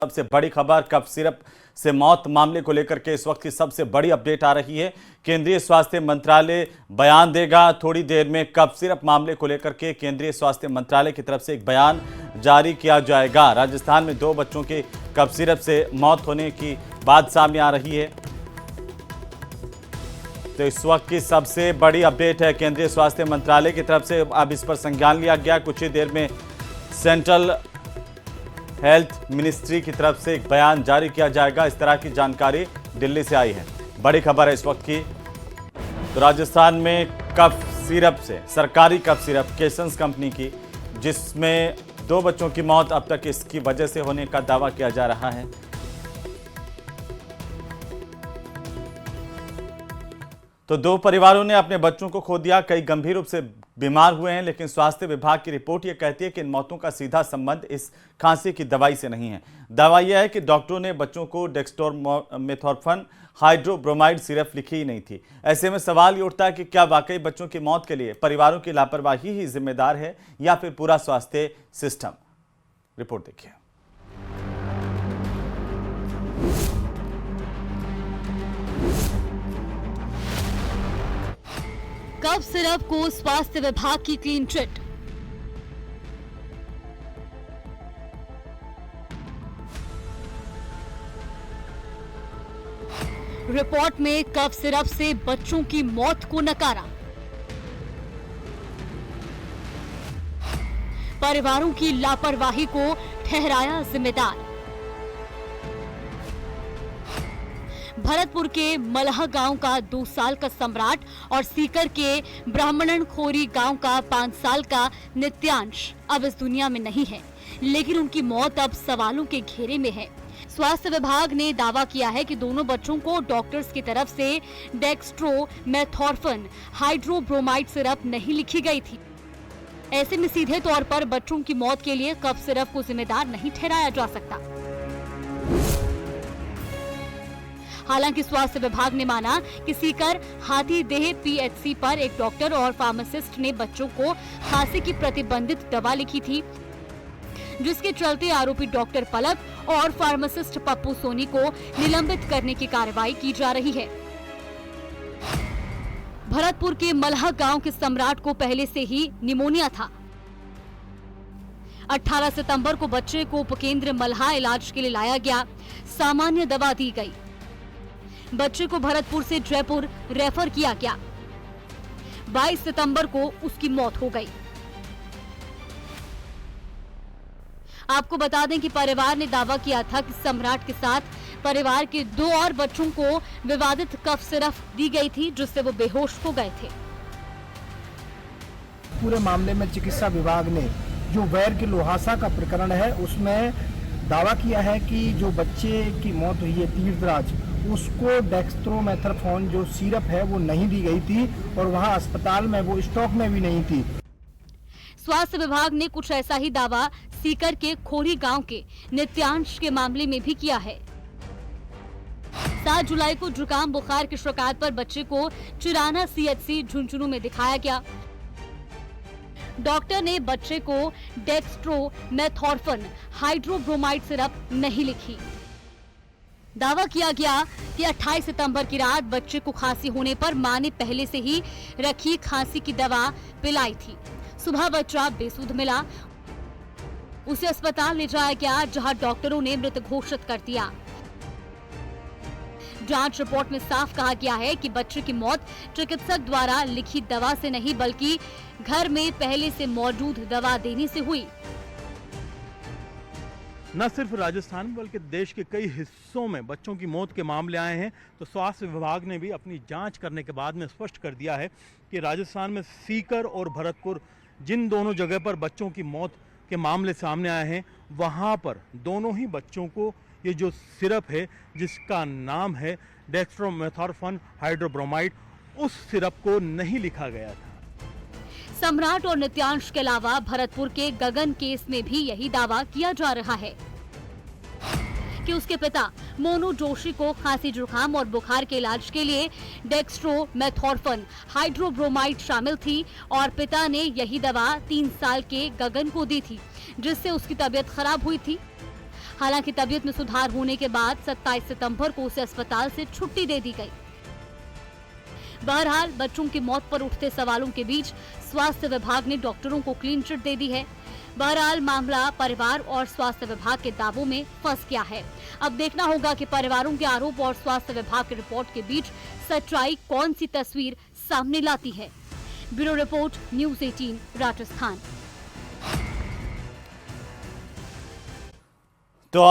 सबसे बड़ी खबर कफ सिरप से मौत मामले को लेकर के इस वक्त की सबसे बड़ी अपडेट आ रही है। केंद्रीय स्वास्थ्य मंत्रालय बयान देगा थोड़ी देर में। कफ सिरप मामले को लेकर के केंद्रीय स्वास्थ्य मंत्रालय की तरफ से एक बयान जारी किया जाएगा। राजस्थान में 2 बच्चों की कफ सिरप से मौत होने की बात सामने आ रही है। तो इस वक्त की सबसे बड़ी अपडेट है केंद्रीय स्वास्थ्य मंत्रालय की तरफ से। अब इस पर संज्ञान लिया गया। कुछ ही देर में सेंट्रल हेल्थ मिनिस्ट्री की तरफ से एक बयान जारी किया जाएगा। इस तरह की जानकारी दिल्ली से आई है। बड़ी खबर है इस वक्त की। तो राजस्थान में कफ सिरप से, सरकारी कफ सिरप केसन्स कंपनी की, जिसमें 2 बच्चों की मौत अब तक इसकी वजह से होने का दावा किया जा रहा है। तो 2 परिवारों ने अपने बच्चों को खो दिया। कई गंभीर रूप से बीमार हुए हैं, लेकिन स्वास्थ्य विभाग की रिपोर्ट यह कहती है कि इन मौतों का सीधा संबंध इस खांसी की दवाई से नहीं है। दावा यह है कि डॉक्टरों ने बच्चों को डेक्स्ट्रोमेथोर्फन हाइड्रोब्रोमाइड सिरप लिखी ही नहीं थी। ऐसे में सवाल ये उठता है कि क्या वाकई बच्चों की मौत के लिए परिवारों की लापरवाही ही जिम्मेदार है या फिर पूरा स्वास्थ्य सिस्टम। रिपोर्ट देखिए। कफ सिरप को स्वास्थ्य विभाग की क्लीन चिट। रिपोर्ट में कफ सिरप से बच्चों की मौत को नकारा। परिवारों की लापरवाही को ठहराया जिम्मेदार। भरतपुर के मलह गांव का 2 साल का सम्राट और सीकर के ब्राह्मणन खोरी गांव का 5 साल का नित्यांश अब इस दुनिया में नहीं है, लेकिन उनकी मौत अब सवालों के घेरे में है। स्वास्थ्य विभाग ने दावा किया है कि दोनों बच्चों को डॉक्टर्स की तरफ से डेक्स्ट्रोमेथोर्फन हाइड्रोब्रोमाइड सिरप नहीं लिखी गई थी। ऐसे में सीधे तौर पर बच्चों की मौत के लिए कफ सिरप को जिम्मेदार नहीं ठहराया जा सकता। हालांकि स्वास्थ्य विभाग ने माना कि सीकर हाथीदेह पीएचसी पर एक डॉक्टर और फार्मासिस्ट ने बच्चों को खांसी की प्रतिबंधित दवा लिखी थी, जिसके चलते आरोपी डॉक्टर पलक और फार्मासिस्ट पप्पू सोनी को निलंबित करने की कार्रवाई की जा रही है। भरतपुर के मलह गांव के सम्राट को पहले से ही निमोनिया था। 18 सितंबर को बच्चे को उपकेंद्र मलहा इलाज के लिए लाया गया। सामान्य दवा दी गई। बच्चे को भरतपुर से जयपुर रेफर किया गया। 22 सितंबर को उसकी मौत हो गई। आपको बता दें कि परिवार ने दावा किया था कि सम्राट के साथ परिवार के 2 और बच्चों को विवादित कफ सिरप दी गई थी, जिससे वो बेहोश हो गए थे। पूरे मामले में चिकित्सा विभाग ने जो वैर के लोहासा का प्रकरण है उसमें दावा किया है कि जो बच्चे की मौत हुई है तीर्थराज, उसको डेक्स्ट्रोमेथोर्फन जो सिरप है वो नहीं दी गई थी और वहां अस्पताल में वो स्टॉक में भी नहीं थी। स्वास्थ्य विभाग ने कुछ ऐसा ही दावा सीकर के खोरी गांव के नित्यांश के मामले में भी किया है। 7 जुलाई को जुकाम बुखार की शिकायत पर बच्चे को चिराना सीएचसी झुंझुनू में दिखाया गया। डॉक्टर ने बच्चे को डेक्स्ट्रोमेथोर्फन हाइड्रोब्रोमाइड सिरप नहीं लिखी। दावा किया गया कि 28 सितंबर की रात बच्चे को खांसी होने पर मां ने पहले से ही रखी खांसी की दवा पिलाई थी। सुबह बच्चा बेसुध मिला। उसे अस्पताल ले जाया गया, जहां डॉक्टरों ने मृत घोषित कर दिया। जांच रिपोर्ट में साफ कहा गया है कि बच्चे की मौत चिकित्सक द्वारा लिखी दवा से नहीं, बल्कि घर में पहले से मौजूद दवा देने से हुई। न सिर्फ राजस्थान बल्कि देश के कई हिस्सों में बच्चों की मौत के मामले आए हैं। तो स्वास्थ्य विभाग ने भी अपनी जांच करने के बाद में स्पष्ट कर दिया है कि राजस्थान में सीकर और भरतपुर, जिन दोनों जगह पर बच्चों की मौत के मामले सामने आए हैं, वहां पर दोनों ही बच्चों को ये जो सिरप है जिसका नाम है डेक्स्ट्रोमेथोर्फन हाइड्रोब्रोमाइड, उस सिरप को नहीं लिखा गया था। सम्राट और नित्यांश के अलावा भरतपुर के गगन केस में भी यही दावा किया जा रहा है कि उसके पिता मोनू जोशी को खांसी, जुकाम और बुखार के इलाज के लिए डेक्स्ट्रोमेथोर्फन हाइड्रोब्रोमाइड शामिल थी और पिता ने यही दवा 3 साल के गगन को दी थी, जिससे उसकी तबीयत खराब हुई थी। हालांकि तबीयत में सुधार होने के बाद 27 सितंबर को उसे अस्पताल से छुट्टी दे दी गई। बहरहाल बच्चों की मौत पर उठते सवालों के बीच स्वास्थ्य विभाग ने डॉक्टरों को क्लीन चिट दे दी है। बहरहाल मामला परिवार और स्वास्थ्य विभाग के दावों में फंस गया है। अब देखना होगा कि परिवारों के आरोप और स्वास्थ्य विभाग की रिपोर्ट के बीच सच्चाई कौन सी तस्वीर सामने लाती है। Bureau report, news 18 Rajasthan.